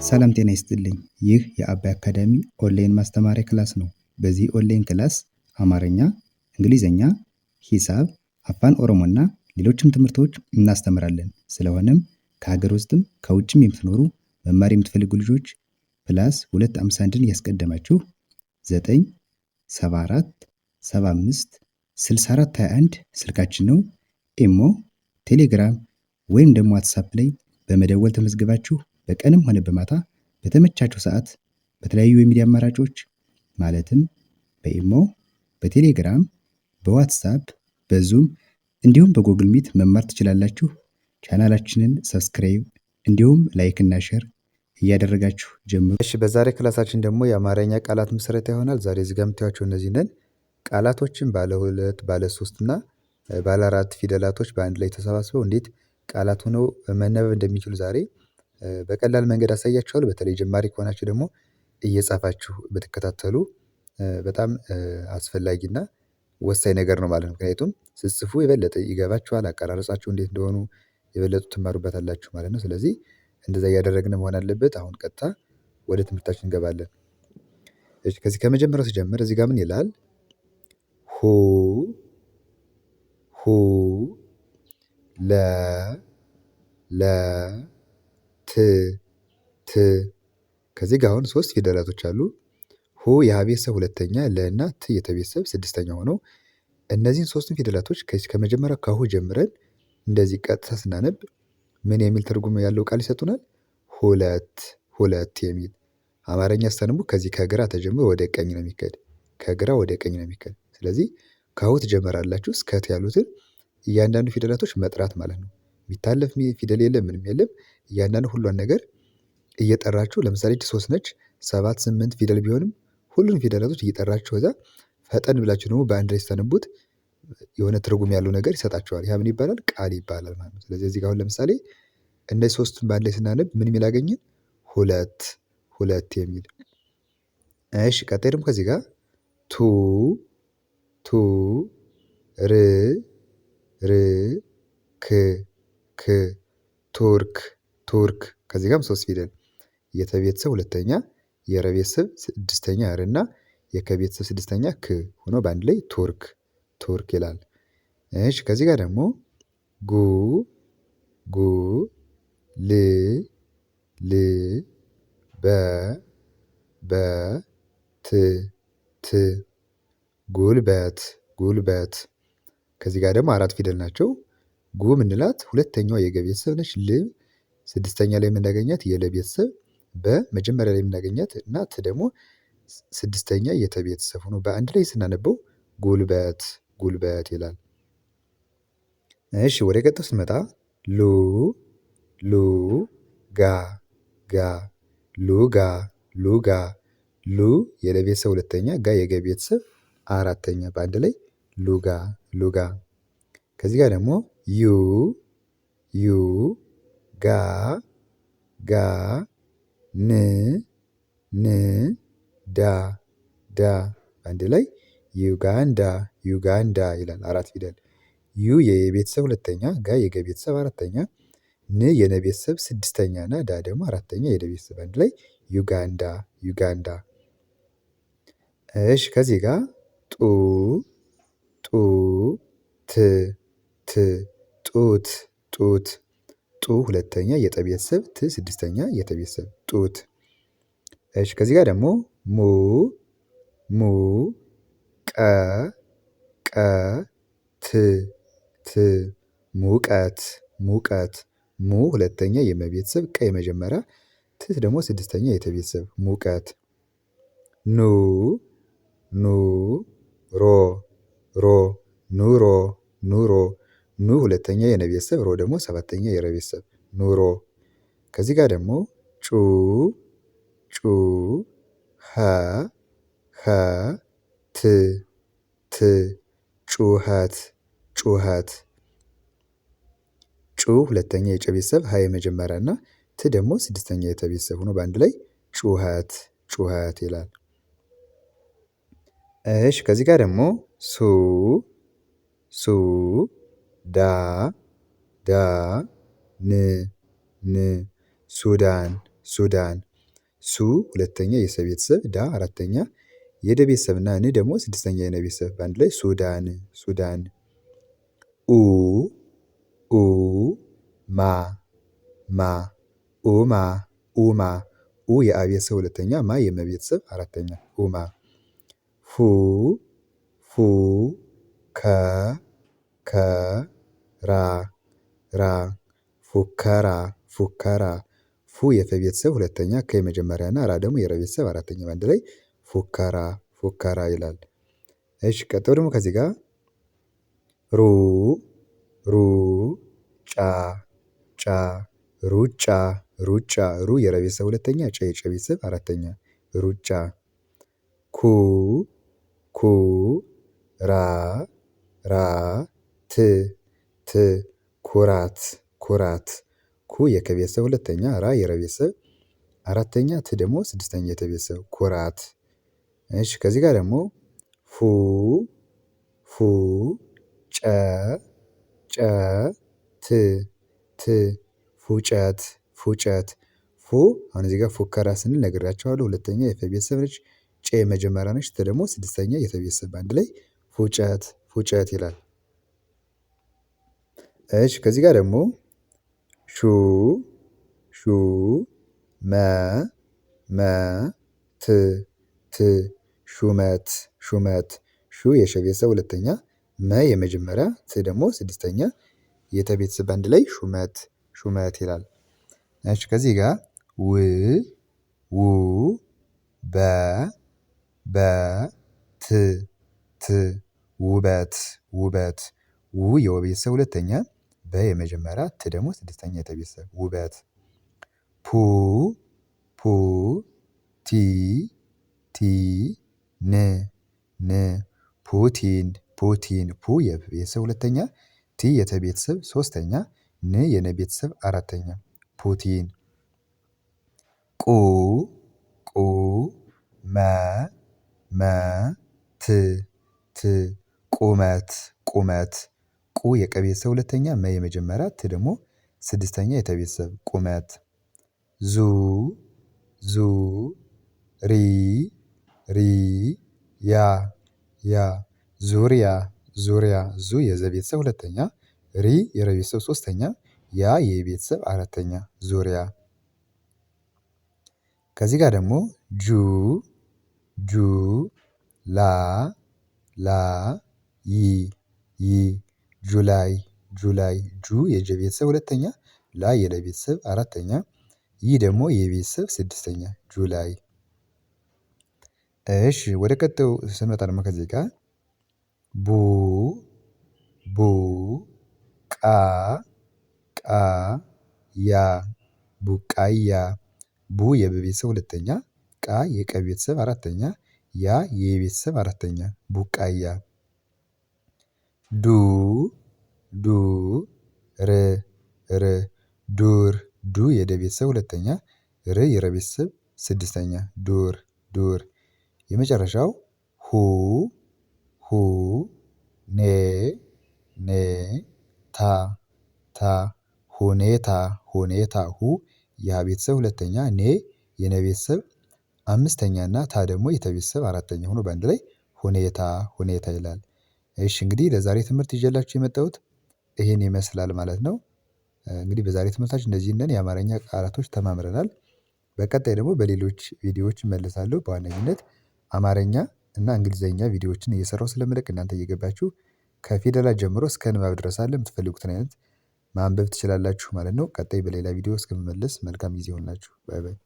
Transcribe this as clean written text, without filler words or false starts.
ሰላም ጤና ይስጥልኝ። ይህ የአባይ አካዳሚ ኦንላይን ማስተማሪያ ክላስ ነው። በዚህ ኦንላይን ክላስ አማርኛ፣ እንግሊዝኛ፣ ሂሳብ፣ አፋን ኦሮሞና ሌሎችም ትምህርቶች እናስተምራለን። ስለሆነም ከሀገር ውስጥም ከውጭም የምትኖሩ መማር የምትፈልጉ ልጆች ፕላስ 251ን ያስቀደማችሁ 974 75 64 21 ስልካችን ነው። ኢሞ፣ ቴሌግራም ወይም ደግሞ ዋትሳፕ ላይ በመደወል ተመዝግባችሁ በቀንም ሆነ በማታ በተመቻችሁ ሰዓት በተለያዩ የሚዲያ አማራጮች ማለትም በኢሞ፣ በቴሌግራም፣ በዋትሳፕ፣ በዙም እንዲሁም በጉግል ሚት መማር ትችላላችሁ። ቻናላችንን ሰብስክራይብ እንዲሁም ላይክ እና ሼር እያደረጋችሁ ጀምሩ። እሺ፣ በዛሬ ክላሳችን ደግሞ የአማርኛ ቃላት ምስረታ ይሆናል። ዛሬ እዚህ ጋር የምታዩቸው እነዚህ ነን። ቃላቶችን ባለ 2፣ ባለ 3 እና ባለ 4 ፊደላቶች በአንድ ላይ ተሰባስበው እንዴት ቃላት ሆነው መነበብ እንደሚችሉ ዛሬ በቀላል መንገድ አሳያችኋለሁ። በተለይ ጀማሪ ከሆናችሁ ደግሞ እየጻፋችሁ ብትከታተሉ በጣም አስፈላጊና ወሳኝ ነገር ነው ማለት ነው። ምክንያቱም ስትጽፉ የበለጠ ይገባችኋል፣ አቀራረጻችሁ እንዴት እንደሆኑ የበለጡ ትማሩበታላችሁ ማለት ነው። ስለዚህ እንደዛ እያደረግን መሆን አለበት። አሁን ቀጥታ ወደ ትምህርታችን እንገባለን። እሺ፣ ከዚህ ከመጀመሪያው ሲጀምር እዚህ ጋር ምን ይላል? ሁ ሁ ለ ለ ት ት ከዚህ ጋር አሁን 3 ፊደላቶች አሉ። ሁ የሀ ቤተሰብ ሁለተኛ፣ ለ እና ት የተቤተሰብ ስድስተኛ ሆነው እነዚህን 3ቱን ፊደላቶች ከመጀመሪያው ከሁ ጀምረን እንደዚህ ቀጥታ ስናነብ ምን የሚል ትርጉም ያለው ቃል ይሰጡናል? ሁለት ሁለት የሚል አማርኛ ስታነቡ ከዚህ ከግራ ተጀምሮ ወደ ቀኝ ነው የሚከድ፣ ከግራ ወደ ቀኝ ነው የሚከድ። ስለዚህ ከሁ ትጀምራላችሁ እስከ ት ያሉትን እያንዳንዱ ፊደላቶች መጥራት ማለት ነው። የሚታለፍ ፊደል የለም፣ ምንም የለም። እያንዳንዱ ሁሏን ነገር እየጠራችሁ ለምሳሌ እቺ 3 ነች፣ 7 8 ፊደል ቢሆንም ሁሉንም ፊደላቶች እየጠራችሁ ከዛ ፈጠን ብላችሁ ደግሞ በአንድ ላይ ስታነቡት የሆነ ትርጉም ያለው ነገር ይሰጣችኋል። ያ ምን ይባላል? ቃል ይባላል ማለት ነው። ስለዚህ እዚህ ጋር አሁን ለምሳሌ እነዚህ 3ቱን በአንድ ላይ ስናነብ ምን የሚል አገኘን? ሁለት ሁለት የሚል። እሺ፣ ቀጣይ ደግሞ ከዚህ ጋር ቱ ቱ ር ር ክ ክ ቱርክ ቱርክ ከዚህ ጋርም 3 ፊደል የተቤተሰብ ሁለተኛ፣ የረቤተሰብ ስድስተኛ ር እና የከቤተሰብ ስድስተኛ ክ ሆኖ በአንድ ላይ ቱርክ ቱርክ ይላል። እሺ፣ ከዚህ ጋር ደግሞ ጉ ጉ ል ል በ በ ት ት ጉልበት ጉልበት ከዚህ ጋር ደግሞ 4 ፊደል ናቸው። ጉ ምንላት ሁለተኛዋ የገ ቤተሰብ ነች። ል ስድስተኛ ላይ የምናገኛት የለ ቤተሰብ፣ በመጀመሪያ ላይ የምናገኛት እና ት ደግሞ ስድስተኛ የተ ቤተሰብ ሆኖ በአንድ ላይ ስናነበው ጉልበት ጉልበት ይላል። እሺ፣ ወደ ቀጣዩ ስንመጣ ሉ ሉ ጋ ጋ ሉጋ ሉጋ ሉ የለ ቤተሰብ ሁለተኛ፣ ጋ የገ ቤተሰብ አራተኛ በአንድ ላይ ሉጋ ሉጋ። ከዚህ ጋር ደግሞ ዩ ዩ ጋ ጋ ን ን ዳ ዳ በአንድ ላይ ዩጋንዳ ዩጋንዳ ይላል። 4 ፊደል ዩ የቤተሰብ ሁለተኛ፣ ጋ የገ ቤተሰብ አራተኛ፣ ን የነ ቤተሰብ ስድስተኛ እና ዳ ደግሞ አራተኛ የደ ቤተሰብ አንድ ላይ ዩጋንዳ ዩጋንዳ። እሺ፣ ከዚህ ጋር ጡ ጡ ት ት ጡት ጡት ጡ ሁለተኛ የጠ ቤተሰብ፣ ት ስድስተኛ የተ ቤተሰብ ጡት። እሺ፣ ከዚህ ጋር ደግሞ ሙ ሙ ቀ ቀ ት ት ሙቀት ሙቀት ሙ ሁለተኛ የመ ቤተሰብ፣ ቀ የመጀመሪያ፣ ት ደግሞ ስድስተኛ የተ ቤተሰብ ሙቀት። ኑ ኑ ሮ ሮ ኑሮ ኑሮ ኑ ሁለተኛ የነ ቤተሰብ፣ ሮ ደግሞ ሰባተኛ የረ ቤተሰብ ኑሮ። ከዚህ ጋር ደግሞ ጩ ጩ ሀ ሀ ት ት ጩኸት ጩኸት ጩ ሁለተኛ የጨ ቤተሰብ፣ ሀ የመጀመሪያ እና ት ደግሞ ስድስተኛ የተ ቤተሰብ ሆኖ በአንድ ላይ ጩኸት ጩኸት ይላል። እሺ፣ ከዚህ ጋር ደግሞ ሱ ሱ ዳ ዳ ን ን ሱዳን ሱዳን ሱ ሁለተኛ የሰ ቤተሰብ ዳ አራተኛ የደ ቤተሰብ እና ን ደግሞ ስድስተኛ የነ ቤተሰብ በአንድ ላይ ሱዳን ሱዳን። ኡ ኡ ማ ማ ኡማ ኡማ ኡ የአ ቤተሰብ ሁለተኛ ማ የመ ቤተሰብ አራተኛ ኡማ። ፉ ፉ ከ ከ ራ ራ ፉከራ ፉከራ ፉ የፈ ቤተሰብ ሁለተኛ ከ የመጀመሪያ እና ራ ደግሞ የረ ቤተሰብ አራተኛ በአንድ ላይ ፉከራ ፉከራ ይላል። እሺ ቀጥሎ ደግሞ ከዚህ ጋር ሩ ሩ ጫ ጫ ሩጫ ሩጫ ሩ የረ ቤተሰብ ሁለተኛ ጨ የጨ ቤተሰብ አራተኛ ሩጫ። ኩ ኩ ራ ራ ት ት ኩራት ኩራት ኩ የከ ቤተሰብ ሁለተኛ ራ የረ ቤተሰብ አራተኛ ት ደግሞ ስድስተኛ የተ ቤተሰብ ኩራት። እሺ ከዚህ ጋር ደግሞ ፉ ፉ ጨ ጨ ት ት ፉጨት ፉጨት ፉ አሁን እዚህ ጋር ፉከራ ስንል ነግሬያችኋለሁ ሁለተኛ የፈ ቤተሰብ ነች። ጨ የመጀመሪያ ነች ተ ደግሞ ስድስተኛ የተ ቤተሰብ በአንድ ላይ ፉጨት ፉጨት ይላል። እሺ ከዚህ ጋር ደግሞ ሹ ሹ መ መ ት ት ሹመት ሹመት ሹ የሸ ቤተሰብ ሁለተኛ መ የመጀመሪያ ት ደግሞ ስድስተኛ የተ ቤተሰብ በአንድ ላይ ሹመት ሹመት ይላል። እሺ ከዚህ ጋር ው ው በ በ ት ት ውበት ውበት ው የወ ቤተሰብ ሁለተኛ በ የመጀመሪያ ት ደግሞ ስድስተኛ የተ ቤተሰብ ውበት። ፑ ፑ ቲ ቲ ን ን ፑቲን ፑቲን ፑ የፐ ቤተሰብ ሁለተኛ ቲ የተ ቤተሰብ ሶስተኛ ን የነ ቤተሰብ አራተኛ ፑቲን። ቁ ቁ መ መ ት ት ቁመት ቁመት ቁ የቀ ቤተሰብ ሁለተኛ መ የመጀመሪያ ት ደግሞ ስድስተኛ የተ ቤተሰብ ቁመት። ዙ ዙ ሪ ሪ ያ ያ ዙሪያ ዙሪያ ዙ የዘ ቤተሰብ ሁለተኛ ሪ የረ ቤተሰብ ሶስተኛ ያ የቤተሰብ አራተኛ ዙሪያ። ከዚህ ጋር ደግሞ ጁ ጁ ላ ላ ይ ይ ጁላይ ጁላይ ጁ የጀ ቤተሰብ ሁለተኛ ላ የለ ቤተሰብ አራተኛ ይህ ደግሞ የቤተሰብ ስድስተኛ ጁላይ። እሺ ወደ ቀጣዩ ስንመጣ ደግሞ ከዚህ ጋር ቡ ቡ ቃ ቃ ያ ቡቃያ ቡ የበ ቤተሰብ ሁለተኛ ቃ የቀ ቤተሰብ አራተኛ ያ የቤተሰብ አራተኛ ቡቃያ። ዱ ዱ ር ር ዱር ዱ የደ ቤተሰብ ሁለተኛ ር የረ ቤተሰብ ስድስተኛ ዱር ዱር። የመጨረሻው ሁ ሁ ኔ ኔ ታ ታ ሁኔታ ሁኔታ ሁ የሀ ቤተሰብ ሁለተኛ ኔ የነ ቤተሰብ አምስተኛ እና ታ ደግሞ የተ ቤተሰብ አራተኛ ሆኖ በአንድ ላይ ሁኔታ ሁኔታ ይላል። እሺ እንግዲህ ለዛሬ ትምህርት ይዤላችሁ የመጣሁት ይሄን ይመስላል ማለት ነው። እንግዲህ በዛሬ ትምህርታችን እነዚህን የአማርኛ ቃላቶች ተማምረናል። በቀጣይ ደግሞ በሌሎች ቪዲዮዎች እመለሳለሁ በዋነኝነት አማርኛ እና እንግሊዘኛ ቪዲዮዎችን እየሰራሁ ስለምለቅ እናንተ እየገባችሁ ከፊደላት ጀምሮ እስከ ንባብ ድረስ አለ የምትፈልጉትን አይነት ማንበብ ትችላላችሁ ማለት ነው። ቀጣይ በሌላ ቪዲዮ እስከምመለስ መልካም ጊዜ ይሁንላችሁ። ባይ ባይ